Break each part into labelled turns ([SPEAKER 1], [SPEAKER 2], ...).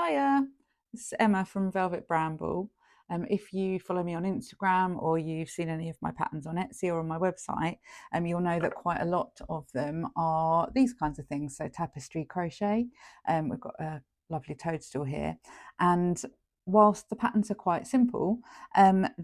[SPEAKER 1] Hiya, this is Emma from Velvet Bramble. If you follow me on Instagram or you've seen any of my patterns on Etsy or on my website, you'll know that quite a lot of them are these kinds of things. So tapestry crochet, we've got a lovely toadstool here, and whilst the patterns are quite simple,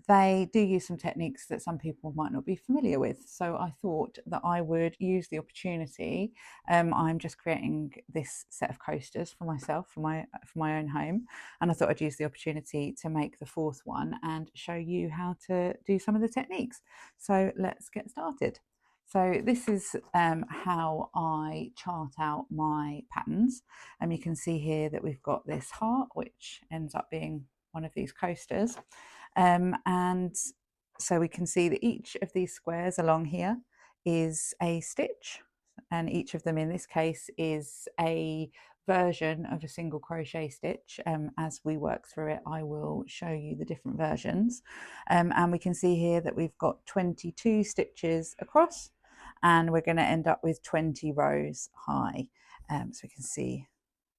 [SPEAKER 1] they do use some techniques that some people might not be familiar with. So I thought that I would use the opportunity. I'm just creating this set of coasters for myself, for my own home, and I thought I'd use the opportunity to make the fourth one and show you how to do some of the techniques. So let's get started. So this is how I chart out my patterns. You can see here that we've got this heart, which ends up being one of these coasters. And so we can see that each of these squares along here is a stitch, and each of them in this case is a version of a single crochet stitch. As we work through it, I will show you the different versions. And we can see here that we've got 22 stitches across, and we're going to end up with 20 rows high. So we can see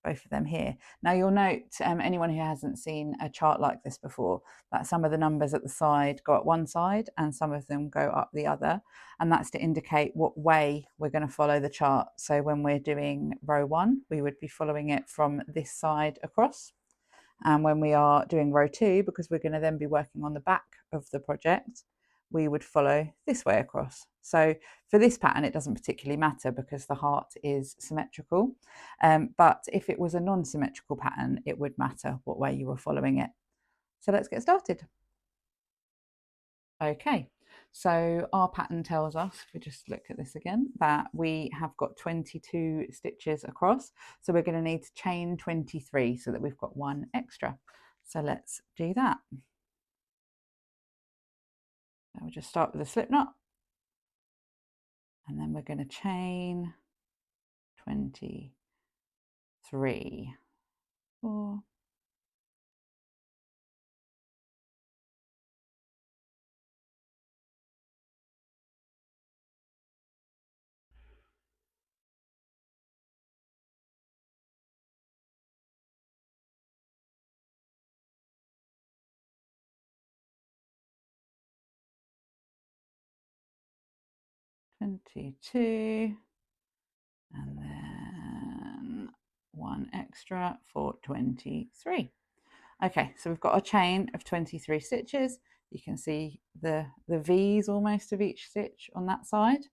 [SPEAKER 1] both of them here. Now you'll note, anyone who hasn't seen a chart like this before, that some of the numbers at the side go up one side and some of them go up the other, and that's to indicate what way we're going to follow the chart. So when we're doing row 1, we would be following it from this side across, and when we are doing row 2, because we're going to then be working on the back of the project, we would follow this way across. So for this pattern, it doesn't particularly matter because the heart is symmetrical. But if it was a non-symmetrical pattern, it would matter what way you were following it. So let's get started. Okay, so our pattern tells us, if we just look at this again, that we have got 22 stitches across. So we're going to need to chain 23 so that we've got one extra. So let's do that. So we'll just start with a slip knot, and then we're going to chain 23, 4, 22, and then one extra for 23. Okay, so we've got a chain of 23 stitches. You can see the V's almost of each stitch on that side.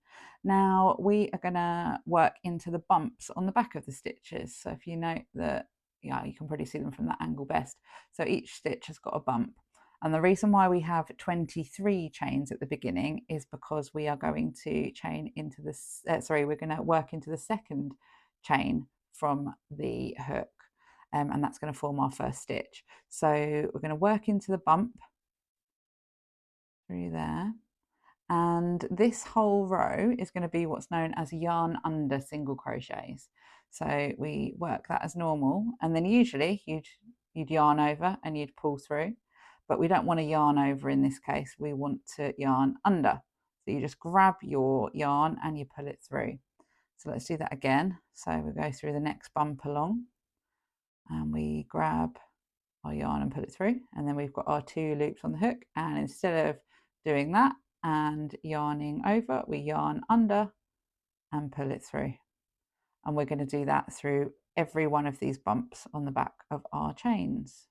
[SPEAKER 1] Now we are going to work into the bumps on the back of the stitches. So if you note that, yeah, you can probably see them from that angle best. So each stitch has got a bump. And the reason why we have 23 chains at the beginning is because we are going to chain into this, we're going to work into the second chain from the hook. And that's going to form our first stitch. So we're going to work into the bump through there, and this whole row is going to be what's known as yarn under single crochets. So we work that as normal, and then usually you'd yarn over and you'd pull through, but we don't want to yarn over in this case. We want to yarn under. So you just grab your yarn and you pull it through. So let's do that again. So we go through the next bump along, and we grab our yarn and pull it through, and then we've got our 2 loops on the hook, and instead of doing that and yarning over, we yarn under and pull it through, and we're going to do that through every one of these bumps on the back of our chains.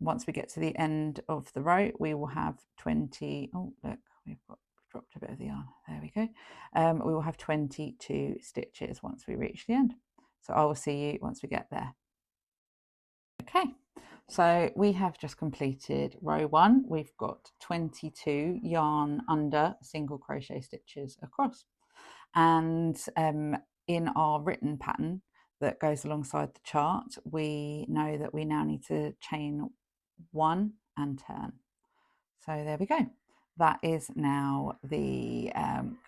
[SPEAKER 1] Once we get to the end of the row, we will have 20, oh look, we've dropped a bit of the yarn, there we go. We will have 22 stitches once we reach the end. So I will see you once we get there. Okay, so we have just completed row 1. We've got 22 yarn under single crochet stitches across, and in our written pattern that goes alongside the chart, we know that we now need to chain 1 and turn. So there we go. That is now the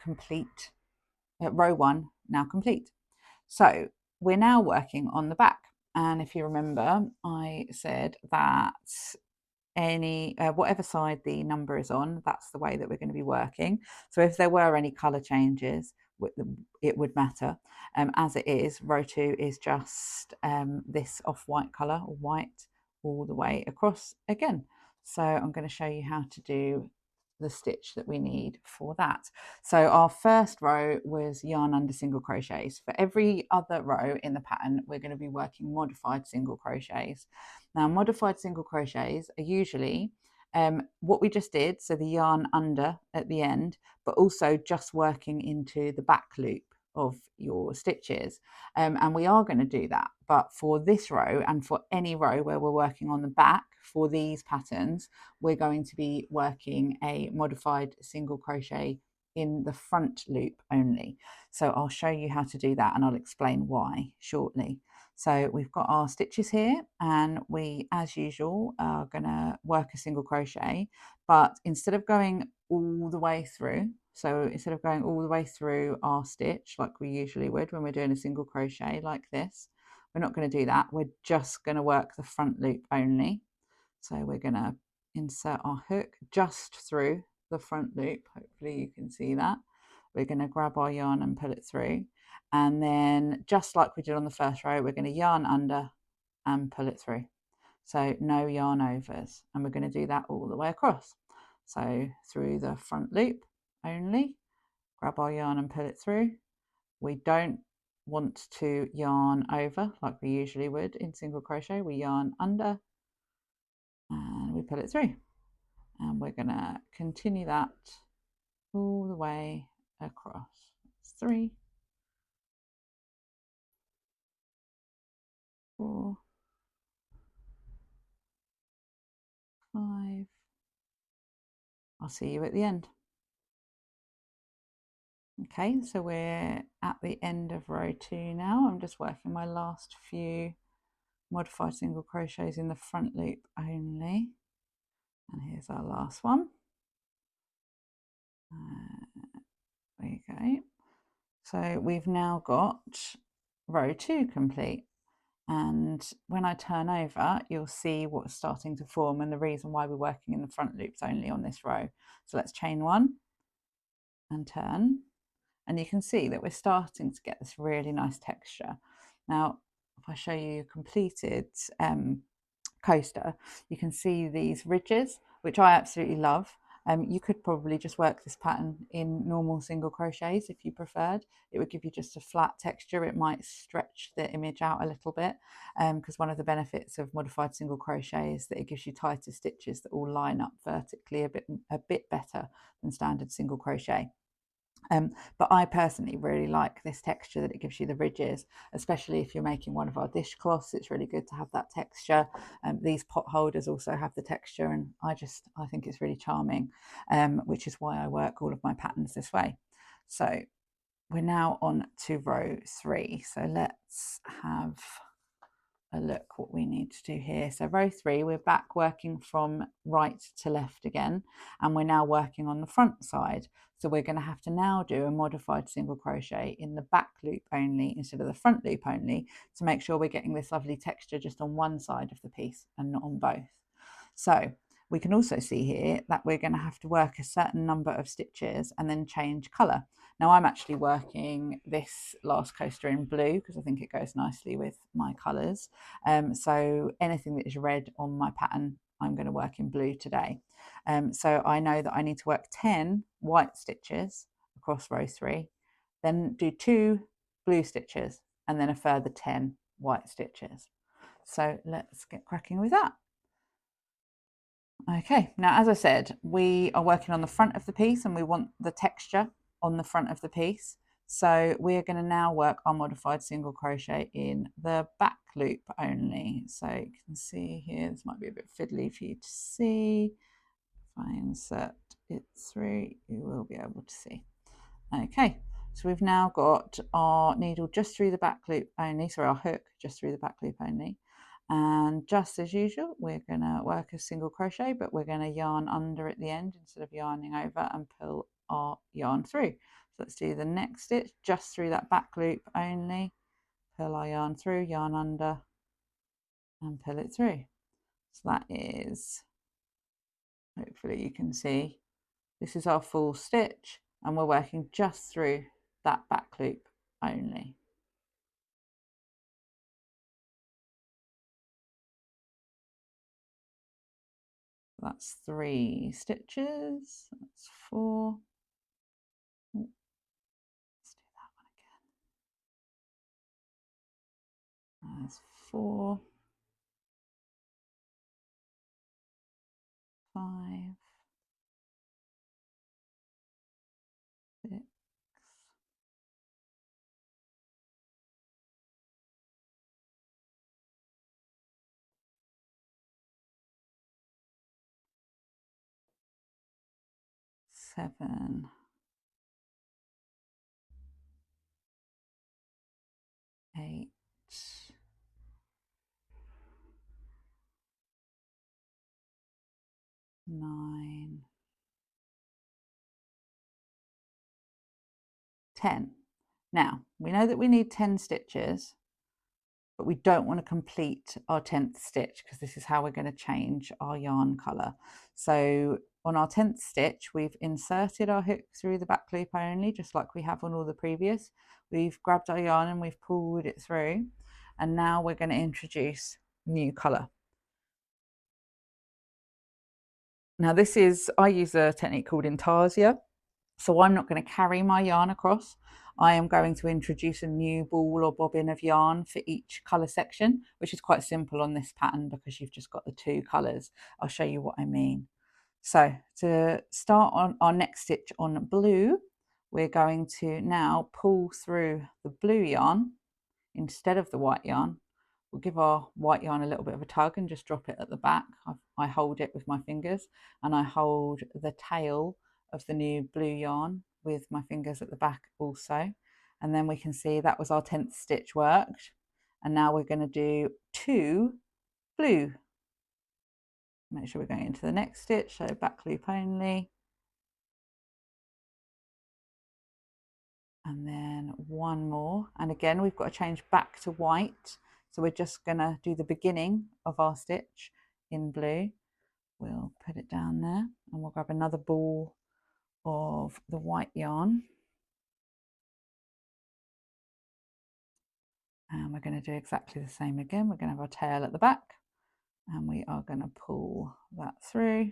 [SPEAKER 1] complete row 1 now complete. So we're now working on the back. And if you remember, I said that any whatever side the number is on, that's the way that we're going to be working. So if there were any color changes, it would matter. As it is, row 2 is just this off-white colour, or white, all the way across again. So I'm going to show you how to do the stitch that we need for that. So our first row was yarn under single crochets. For every other row in the pattern, we're going to be working modified single crochets. Now, modified single crochets are usually what we just did, so the yarn under at the end, but also just working into the back loop of your stitches. And we are going to do that, but for this row and for any row where we're working on the back for these patterns, we're going to be working a modified single crochet in the front loop only. So I'll show you how to do that and I'll explain why shortly. So we've got our stitches here, and we, as usual, are going to work a single crochet, but instead of going all the way through, so instead of going all the way through our stitch like we usually would when we're doing a single crochet like this, we're not going to do that. We're just going to work the front loop only. So we're going to insert our hook just through the front loop. Hopefully you can see that. We're going to grab our yarn and pull it through, and then just like we did on the first row, we're going to yarn under and pull it through. So no yarn overs, and we're going to do that all the way across. So through the front loop only, grab our yarn and pull it through. We don't want to yarn over like we usually would in single crochet. We yarn under and we pull it through, and we're going to continue that all the way across. 3, 4, 5. I'll see you at the end. Okay, so we're at the end of row 2 now. I'm just working my last few modified single crochets in the front loop only. And here's our last one. There you go. So we've now got row 2 complete. And when I turn over, you'll see what's starting to form and the reason why we're working in the front loops only on this row. So let's chain 1 and turn. And you can see that we're starting to get this really nice texture. Now, if I show you a completed coaster, you can see these ridges, which I absolutely love. You could probably just work this pattern in normal single crochets if you preferred. It would give you just a flat texture. It might stretch the image out a little bit, because one of the benefits of modified single crochet is that it gives you tighter stitches that all line up vertically a bit better than standard single crochet. But I personally really like this texture that it gives you, the ridges, especially if you're making one of our dishcloths. It's really good to have that texture. These pot holders also have the texture, and I think it's really charming, which is why I work all of my patterns this way. So we're now on to row 3. So let's have a look what we need to do here. So row 3, we're back working from right to left again, and we're now working on the front side. So we're going to have to now do a modified single crochet in the back loop only instead of the front loop only, to make sure we're getting this lovely texture just on one side of the piece and not on both. So we can also see here that we're going to have to work a certain number of stitches and then change colour. Now I'm actually working this last coaster in blue because I think it goes nicely with my colours. So anything that is red on my pattern, I'm going to work in blue today. So I know that I need to work 10 white stitches across row 3, then do 2 blue stitches, and then a further 10 white stitches. So let's get cracking with that. Okay, now as I said, we are working on the front of the piece and we want the texture on the front of the piece. So we're going to now work our modified single crochet in the back loop only. So you can see here, this might be a bit fiddly for you to see. If I insert it through, you will be able to see. Okay, so we've now got our needle just through the back loop only, sorry, our hook just through the back loop only. And just as usual, we're going to work a single crochet, but we're going to yarn under at the end instead of yarning over, and pull our yarn through. So let's do the next stitch just through that back loop only, pull our yarn through, yarn under and pull it through. So that is, hopefully you can see, this is our full stitch and we're working just through that back loop only. That's 3 stitches, that's 4. Let's do that one again. There's 4, 5, 6, 7, 8, 9, 10. Now, we know that we need 10 stitches, but we don't want to complete our 10th stitch because this is how we're going to change our yarn colour. So on our 10th stitch, we've inserted our hook through the back loop only, just like we have on all the previous. We've grabbed our yarn and we've pulled it through, and now we're going to introduce new colour. Now this is, I use a technique called intarsia. So I'm not going to carry my yarn across. I am going to introduce a new ball or bobbin of yarn for each colour section, which is quite simple on this pattern because you've just got the 2 colours. I'll show you what I mean. So to start on our next stitch on blue, we're going to now pull through the blue yarn instead of the white yarn. We'll give our white yarn a little bit of a tug and just drop it at the back. I hold it with my fingers, and I hold the tail of the new blue yarn with my fingers at the back also. And then we can see that was our 10th stitch worked. And now we're going to do 2 blue. Make sure we're going into the next stitch, so back loop only. And then 1 more. And again, we've got to change back to white. So we're just going to do the beginning of our stitch in blue. We'll put it down there and we'll grab another ball of the white yarn. And we're going to do exactly the same again. We're going to have our tail at the back and we are going to pull that through,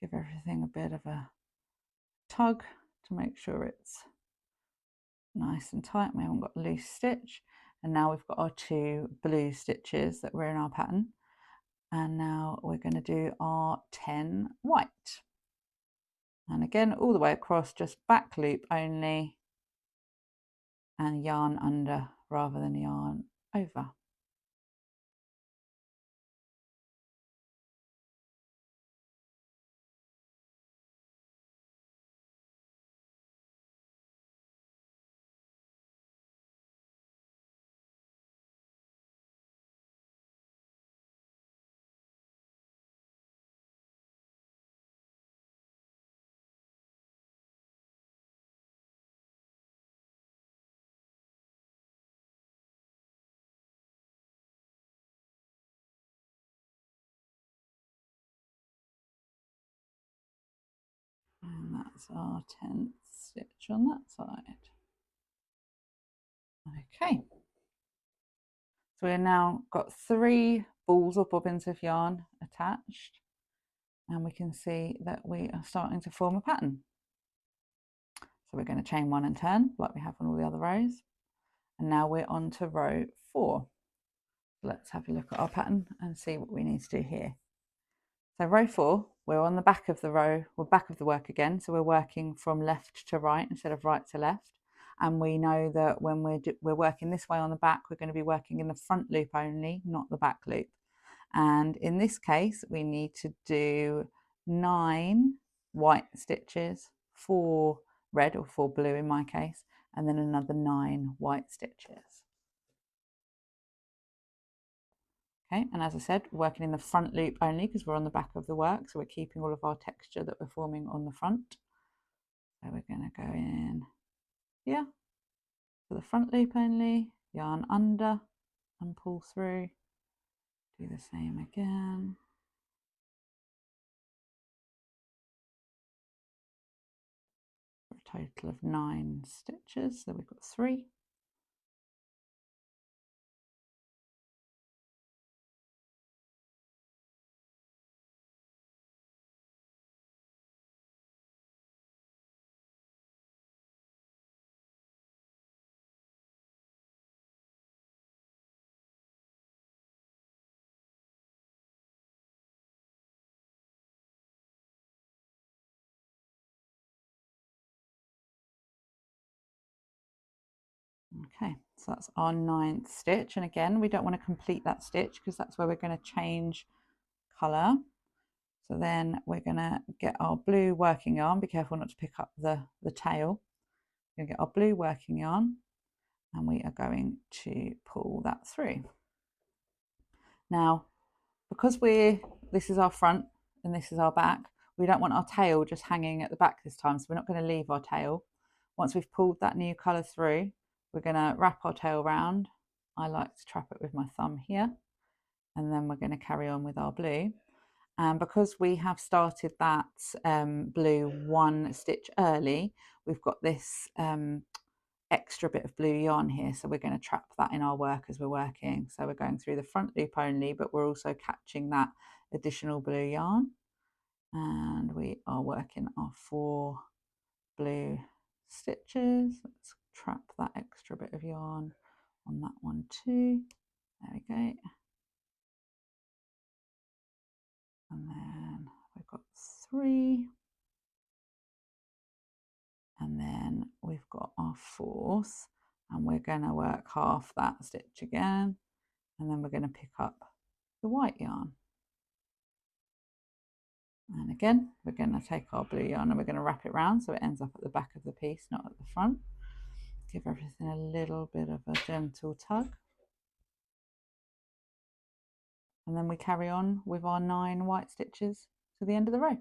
[SPEAKER 1] give everything a bit of a tug to make sure it's nice and tight. We haven't got a loose stitch. And now we've got our 2 blue stitches that were in our pattern. And now we're going to do our 10 white. And again, all the way across, just back loop only and yarn under rather than yarn over. And that's our 10th stitch on that side. Okay. So we've now got 3 balls or bobbins of yarn attached, and we can see that we are starting to form a pattern. So we're going to chain 1 and turn like we have on all the other rows. And now we're on to row 4. Let's have a look at our pattern and see what we need to do here. So row 4, we're on the back of the row, we're back of the work again. So we're working from left to right instead of right to left. And we know that when we're working this way on the back, we're going to be working in the front loop only, not the back loop. And in this case, we need to do 9 white stitches, 4 red or 4 blue in my case, and then another 9 white stitches. Okay, and as I said, working in the front loop only because we're on the back of the work, so we're keeping all of our texture that we're forming on the front. So we're going to go in here for the front loop only, yarn under and pull through. Do the same again. For a total of 9 stitches, so we've got 3. Okay, so that's our 9th stitch, and again we don't want to complete that stitch because that's where we're going to change colour. So then we're going to get our blue working yarn. Be careful not to pick up the tail. We're going to get our blue working yarn and we are going to pull that through. Now, because this is our front and this is our back, we don't want our tail just hanging at the back this time, so we're not going to leave our tail. Once we've pulled that new colour through, we're going to wrap our tail round. I like to trap it with my thumb here, and then we're going to carry on with our blue. And because we have started that blue 1 stitch early, we've got this extra bit of blue yarn here, so we're going to trap that in our work as we're working. So we're going through the front loop only, but we're also catching that additional blue yarn, and we are working our 4 blue stitches. Let's trap that extra bit of yarn on that one too. There we go. And then we've got 3, and then we've got our 4th, and we're going to work half that stitch again, and then we're going to pick up the white yarn. And again, we're going to take our blue yarn and we're going to wrap it round so it ends up at the back of the piece, not at the front. Give everything a little bit of a gentle tug. And then we carry on with our 9 white stitches to the end of the row.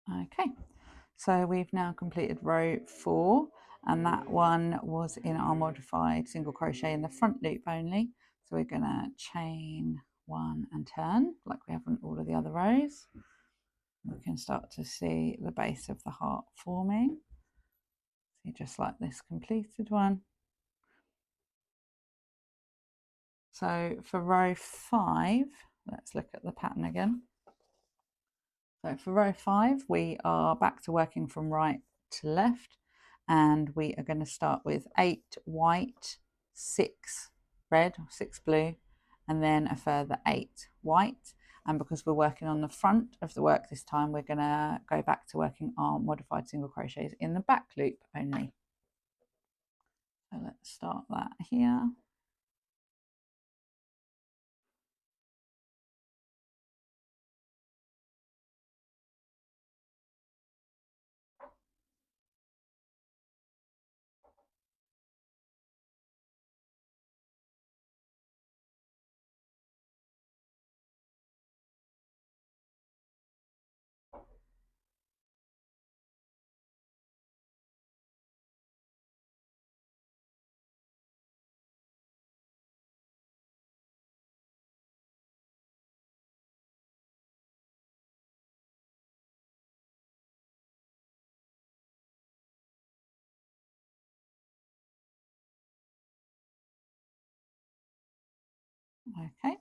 [SPEAKER 1] Okay, so we've now completed row 4, and that one was in our modified single crochet in the front loop only. So we're going to chain 1 and turn like we have on all of the other rows. We can start to see the base of the heart forming. See, just like this completed one. So for row 5, let's look at the pattern again. So for row 5, we are back to working from right to left, and we are going to start with 8 white, 6 red, 6 blue, and then a further 8 white. And because we're working on the front of the work this time, we're going to go back to working our modified single crochets in the back loop only. So let's start that here. Okay,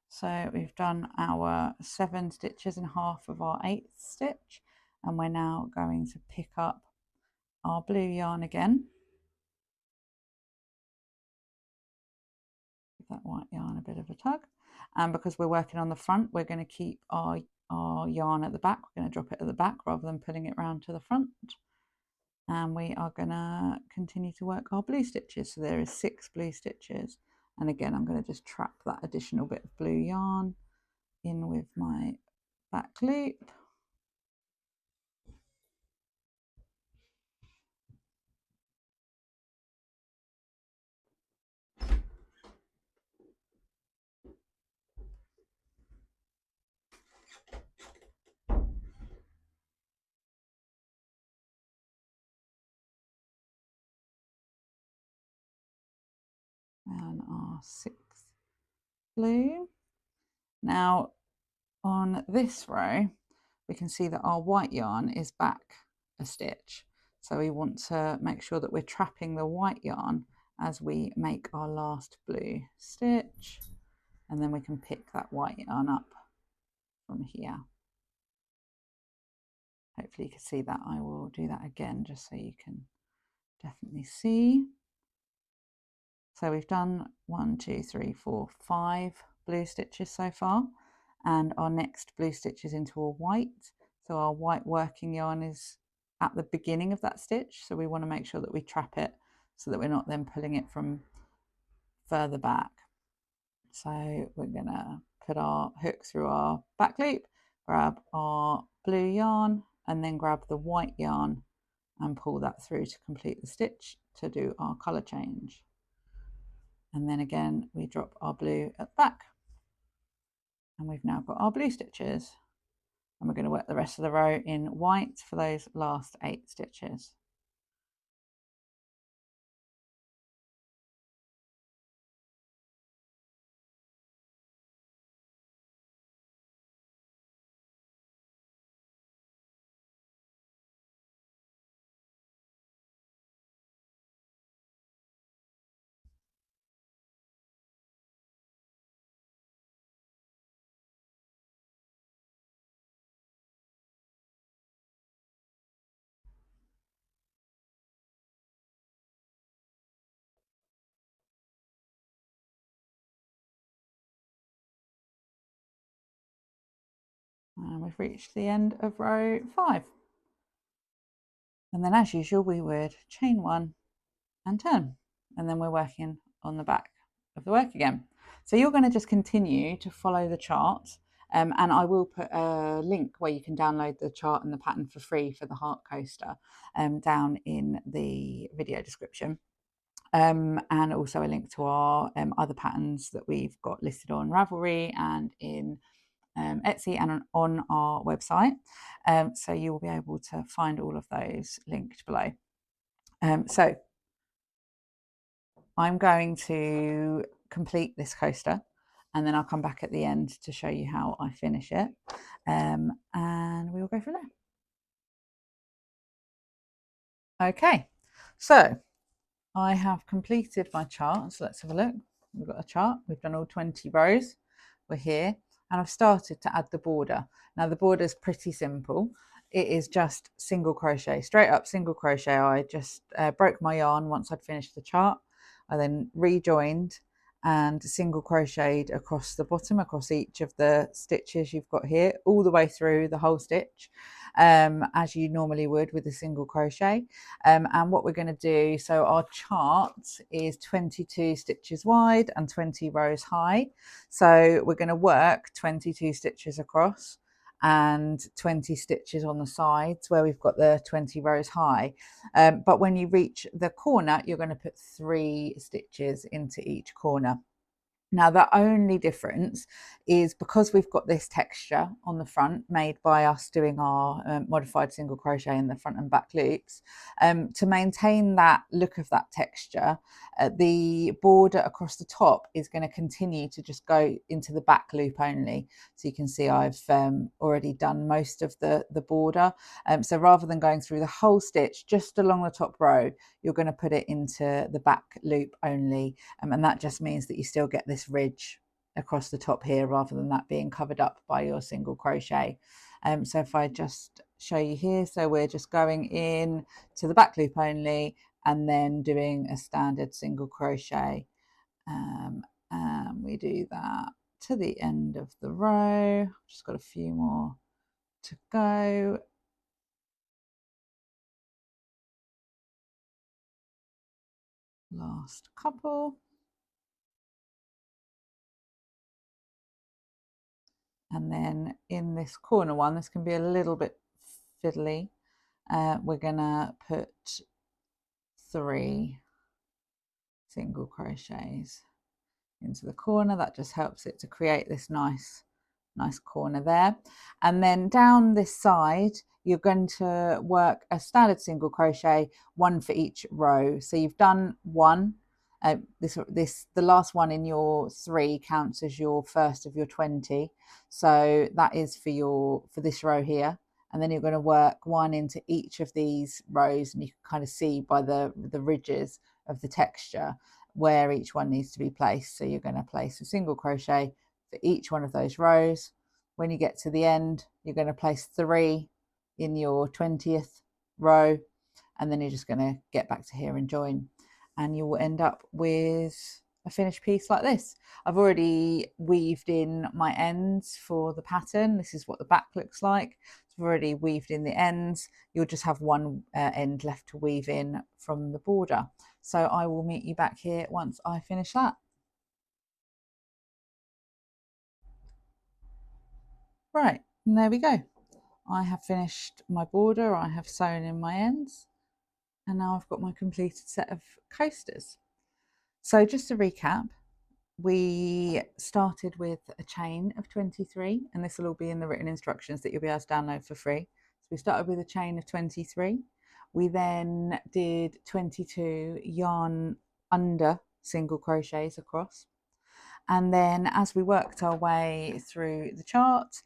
[SPEAKER 1] so we've done our 7 stitches in half of our 8th stitch, and we're now going to pick up our blue yarn again. Give that white yarn a bit of a tug, and because we're working on the front, we're going to keep our yarn at the back. We're going to drop it at the back rather than pulling it round to the front, and we are going to continue to work our blue stitches. So there is 6 blue stitches, and again I'm going to just trap that additional bit of blue yarn in with my back loop. And our 6th blue. Now on this row we can see that our white yarn is back a stitch, so we want to make sure that we're trapping the white yarn as we make our last blue stitch, and then we can pick that white yarn up from here. Hopefully you can see that. I will do that again just so you can definitely see. So we've done 1, 2, 3, 4, 5 blue stitches so far, and our next blue stitch is into a white. So our white working yarn is at the beginning of that stitch, so we want to make sure that we trap it so that we're not then pulling it from further back. So we're going to put our hook through our back loop, grab our blue yarn, and then grab the white yarn and pull that through to complete the stitch to do our colour change. And then again we drop our blue at the back, and we've now got our blue stitches, and we're going to work the rest of the row in white for those last 8 stitches. And we've reached the end of row 5. And then as usual we would chain 1 and turn, and then we're working on the back of the work again. So you're going to just continue to follow the chart, and I will put a link where you can download the chart and the pattern for free for the heart coaster down in the video description. And also a link to our other patterns that we've got listed on Ravelry and in Etsy and on our website. So you will be able to find all of those linked below. So I'm going to complete this coaster, and then I'll come back at the end to show you how I finish it, and we will go from there. Okay, so I have completed my chart, so let's have a look. We've got a chart, we've done all 20 rows, we're here, and I've started to add the border. Now the border is pretty simple. It is just single crochet, straight up single crochet. I just broke my yarn once I'd finished the chart. I then rejoined and single crocheted across the bottom, across each of the stitches you've got here, all the way through the whole stitch, as you normally would with a single crochet. And what we're going to do, so our chart is 22 stitches wide and 20 rows high. So we're going to work 22 stitches across and 20 stitches on the sides where we've got the 20 rows high. But when you reach the corner, you're going to put 3 stitches into each corner. Now the only difference is because we've got this texture on the front made by us doing our modified single crochet in the front and back loops, to maintain that look of that texture, the border across the top is going to continue to just go into the back loop only. So you can see I've already done most of the border. So rather than going through the whole stitch just along the top row, you're going to put it into the back loop only, and that just means that you still get this ridge across the top here rather than that being covered up by your single crochet. So if I just show you here, so we're just going in to the back loop only and then doing a standard single crochet, and we do that to the end of the row. Just got a few more to go. Last couple. And then in this corner one, this can be a little bit fiddly. We're gonna put 3 single crochets into the corner. That just helps it to create this nice corner there. And then down this side, you're going to work a standard single crochet, 1 for each row. So you've done 1, The last one in your 3 counts as your first of your 20. So that is for this row here. And then you're going to work 1 into each of these rows, and you can kind of see by the ridges of the texture where each one needs to be placed. So you're going to place a single crochet for each one of those rows. When you get to the end, you're going to place 3 in your 20th row, and then you're just going to get back to here and join, and you will end up with a finished piece like this. I've already weaved in my ends for the pattern. This is what the back looks like. So I've already weaved in the ends. You'll just have one end left to weave in from the border. So I will meet you back here once I finish that. Right, and there we go. I have finished my border, I have sewn in my ends, and now I've got my completed set of coasters. So just to recap, we started with a chain of 23, and this will all be in the written instructions that you'll be able to download for free. So we started with a chain of 23. We then did 22 yarn under single crochets across. And then as we worked our way through the chart,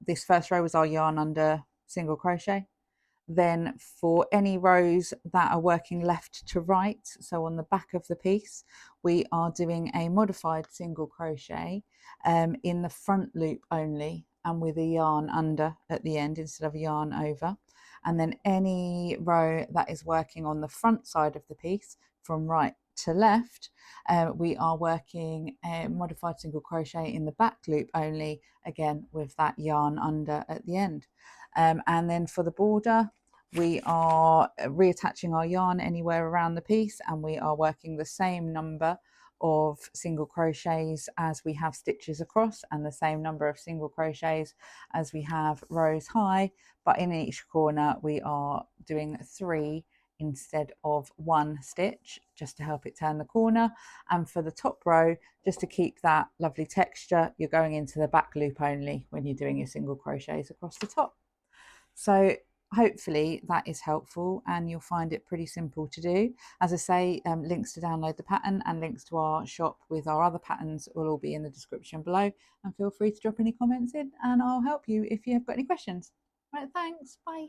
[SPEAKER 1] this first row was our yarn under single crochet. Then for any rows that are working left to right, so on the back of the piece, we are doing a modified single crochet in the front loop only, and with a yarn under at the end instead of a yarn over. And then any row that is working on the front side of the piece from right to left, we are working a modified single crochet in the back loop only, again with that yarn under at the end. And then for the border, we are reattaching our yarn anywhere around the piece, and we are working the same number of single crochets as we have stitches across, and the same number of single crochets as we have rows high, but in each corner we are doing 3 instead of 1 stitch, just to help it turn the corner. And for the top row, just to keep that lovely texture, you're going into the back loop only when you're doing your single crochets across the top. So hopefully that is helpful, and you'll find it pretty simple to do. As I say, links to download the pattern and links to our shop with our other patterns will all be in the description below, and feel free to drop any comments in and I'll help you if you have got any questions. Right, thanks, bye.